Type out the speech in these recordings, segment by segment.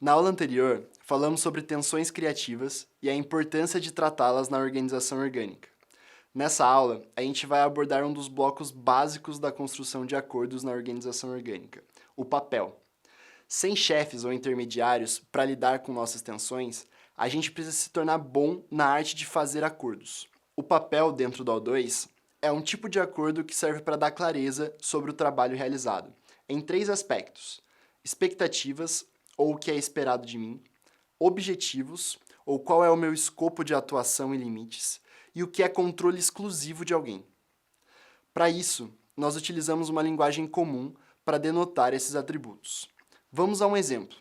Na aula anterior, falamos sobre tensões criativas e a importância de tratá-las na organização orgânica. Nessa aula, a gente vai abordar um dos blocos básicos da construção de acordos na organização orgânica, o papel. Sem chefes ou intermediários para lidar com nossas tensões, a gente precisa se tornar bom na arte de fazer acordos. O papel dentro do O2 é um tipo de acordo que serve para dar clareza sobre o trabalho realizado, em 3 aspectos: expectativas, ou o que é esperado de mim, objetivos, ou qual é o meu escopo de atuação e limites, e o que é controle exclusivo de alguém. Para isso, nós utilizamos uma linguagem comum para denotar esses atributos. Vamos a um exemplo.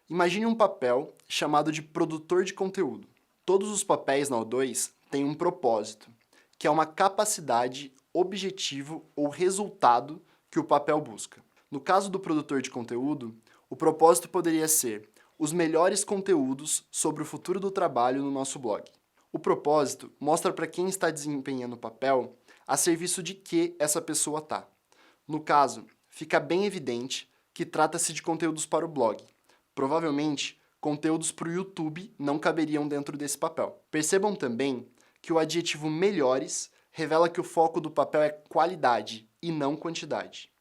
Imagine um papel chamado de produtor de conteúdo. Todos os papéis na O2 têm um propósito, que é uma capacidade, objetivo ou resultado que o papel busca. No caso do produtor de conteúdo, o propósito poderia ser os melhores conteúdos sobre o futuro do trabalho no nosso blog. O propósito mostra para quem está desempenhando o papel a serviço de que essa pessoa está. No caso, fica bem evidente que trata-se de conteúdos para o blog. Provavelmente, conteúdos para o YouTube não caberiam dentro desse papel. Percebam também que o adjetivo melhores revela que o foco do papel é qualidade e não quantidade.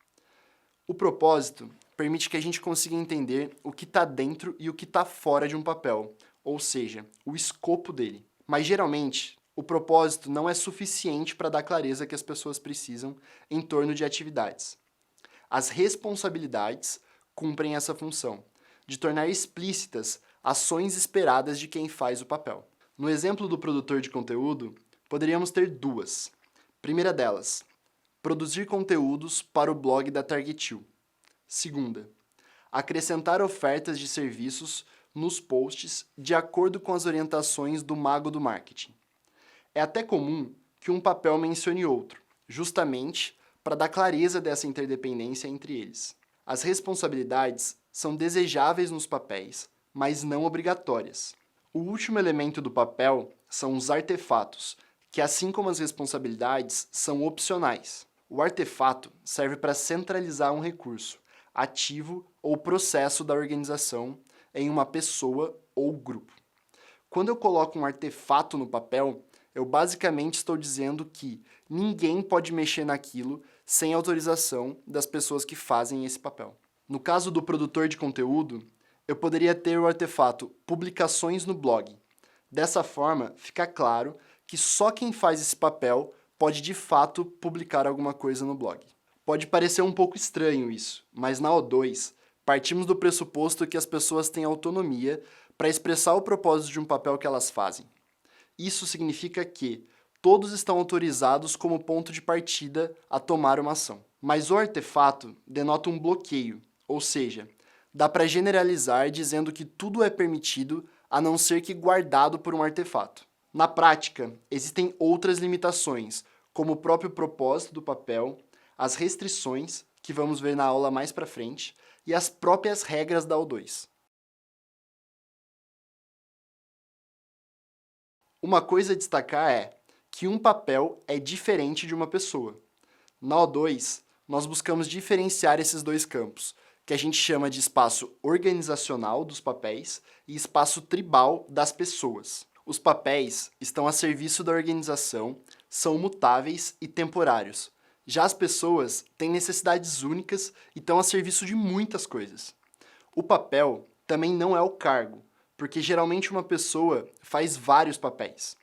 O propósito permite que a gente consiga entender o que está dentro e o que está fora de um papel, ou seja, o escopo dele. Mas geralmente, o propósito não é suficiente para dar clareza que as pessoas precisam em torno de atividades. As responsabilidades cumprem essa função, de tornar explícitas ações esperadas de quem faz o papel. No exemplo do produtor de conteúdo, poderíamos ter 2. Primeira delas, produzir conteúdos para o blog da Targetil. Segunda, acrescentar ofertas de serviços nos posts de acordo com as orientações do mago do marketing. É até comum que um papel mencione outro, justamente para dar clareza dessa interdependência entre eles. As responsabilidades são desejáveis nos papéis, mas não obrigatórias. O último elemento do papel são os artefatos, que, assim como as responsabilidades, são opcionais. O artefato serve para centralizar um recurso, ativo ou processo da organização em uma pessoa ou grupo. Quando eu coloco um artefato no papel, eu basicamente estou dizendo que ninguém pode mexer naquilo sem autorização das pessoas que fazem esse papel. No caso do produtor de conteúdo, eu poderia ter o artefato publicações no blog. Dessa forma, fica claro que só quem faz esse papel pode de fato publicar alguma coisa no blog. Pode parecer um pouco estranho isso, mas na O2 partimos do pressuposto que as pessoas têm autonomia para expressar o propósito de um papel que elas fazem. Isso significa que todos estão autorizados como ponto de partida a tomar uma ação. Mas o artefato denota um bloqueio, ou seja, dá para generalizar dizendo que tudo é permitido a não ser que guardado por um artefato. Na prática, existem outras limitações, como o próprio propósito do papel, as restrições, que vamos ver na aula mais para frente, e as próprias regras da O2. Uma coisa a destacar é que um papel é diferente de uma pessoa. Na O2, nós buscamos diferenciar esses 2 campos, que a gente chama de espaço organizacional dos papéis e espaço tribal das pessoas. Os papéis estão a serviço da organização, são mutáveis e temporários. Já as pessoas têm necessidades únicas e estão a serviço de muitas coisas. O papel também não é o cargo, porque geralmente uma pessoa faz vários papéis.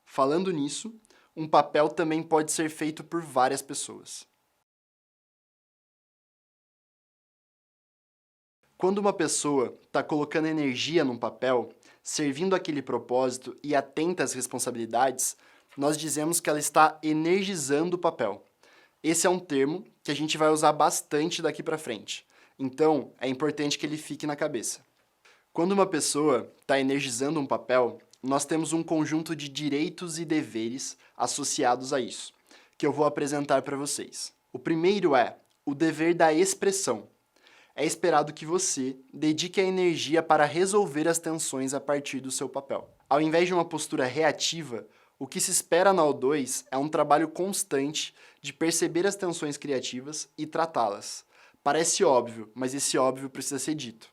Falando nisso, um papel também pode ser feito por várias pessoas. Quando uma pessoa está colocando energia num papel, servindo aquele propósito e atenta às responsabilidades, nós dizemos que ela está energizando o papel. Esse é um termo que a gente vai usar bastante daqui para frente, então é importante que ele fique na cabeça. Quando uma pessoa está energizando um papel, nós temos um conjunto de direitos e deveres associados a isso, que eu vou apresentar para vocês. O primeiro é o dever da expressão. É esperado que você dedique a energia para resolver as tensões a partir do seu papel. Ao invés de uma postura reativa, o que se espera na O2 é um trabalho constante de perceber as tensões criativas e tratá-las. Parece óbvio, mas esse óbvio precisa ser dito.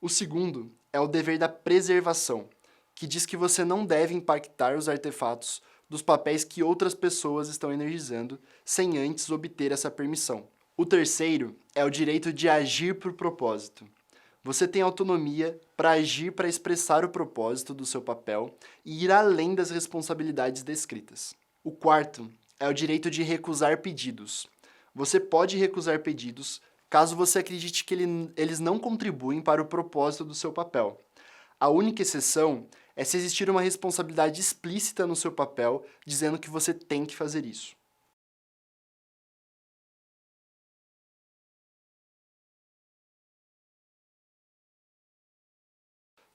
O segundo é o dever da preservação, que diz que você não deve impactar os artefatos dos papéis que outras pessoas estão energizando sem antes obter essa permissão. O terceiro é o direito de agir por propósito. Você tem autonomia para agir para expressar o propósito do seu papel e ir além das responsabilidades descritas. O quarto é o direito de recusar pedidos. Você pode recusar pedidos caso você acredite que eles não contribuem para o propósito do seu papel. A única exceção é se existir uma responsabilidade explícita no seu papel dizendo que você tem que fazer isso.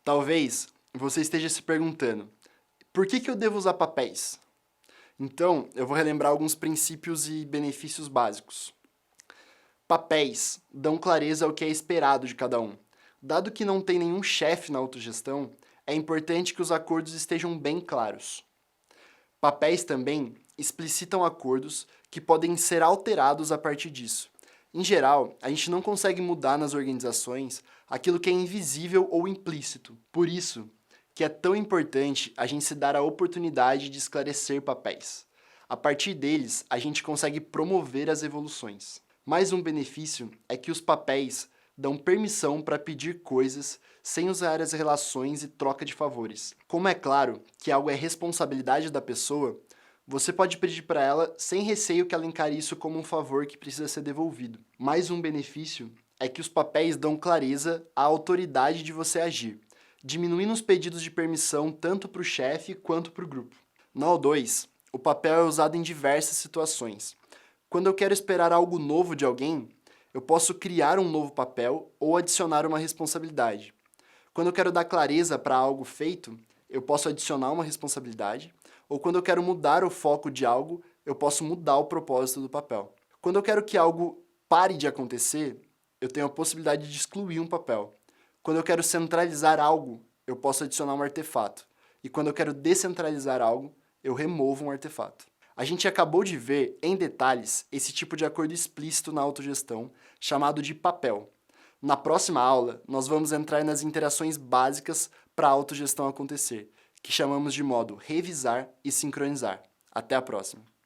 Talvez você esteja se perguntando, por que eu devo usar papéis? Então, eu vou relembrar alguns princípios e benefícios básicos. Papéis dão clareza ao que é esperado de cada um. Dado que não tem nenhum chefe na autogestão, é importante que os acordos estejam bem claros. Papéis também explicitam acordos que podem ser alterados a partir disso. Em geral, a gente não consegue mudar nas organizações aquilo que é invisível ou implícito. Por isso, que é tão importante a gente se dar a oportunidade de esclarecer papéis. A partir deles, a gente consegue promover as evoluções. Mais um benefício é que os papéis dão permissão para pedir coisas sem usar as relações e troca de favores. Como é claro que algo é responsabilidade da pessoa, você pode pedir para ela sem receio que ela encare isso como um favor que precisa ser devolvido. Mais um benefício é que os papéis dão clareza à autoridade de você agir, diminuindo os pedidos de permissão tanto para o chefe quanto para o grupo. Na O2, o papel é usado em diversas situações. Quando eu quero esperar algo novo de alguém, eu posso criar um novo papel ou adicionar uma responsabilidade. Quando eu quero dar clareza para algo feito, eu posso adicionar uma responsabilidade, ou quando eu quero mudar o foco de algo, eu posso mudar o propósito do papel. Quando eu quero que algo pare de acontecer, eu tenho a possibilidade de excluir um papel. Quando eu quero centralizar algo, eu posso adicionar um artefato. E quando eu quero descentralizar algo, eu removo um artefato. A gente acabou de ver, em detalhes, esse tipo de acordo explícito na autogestão, chamado de papel. Na próxima aula, nós vamos entrar nas interações básicas para a autogestão acontecer, que chamamos de modo revisar e sincronizar. Até a próxima!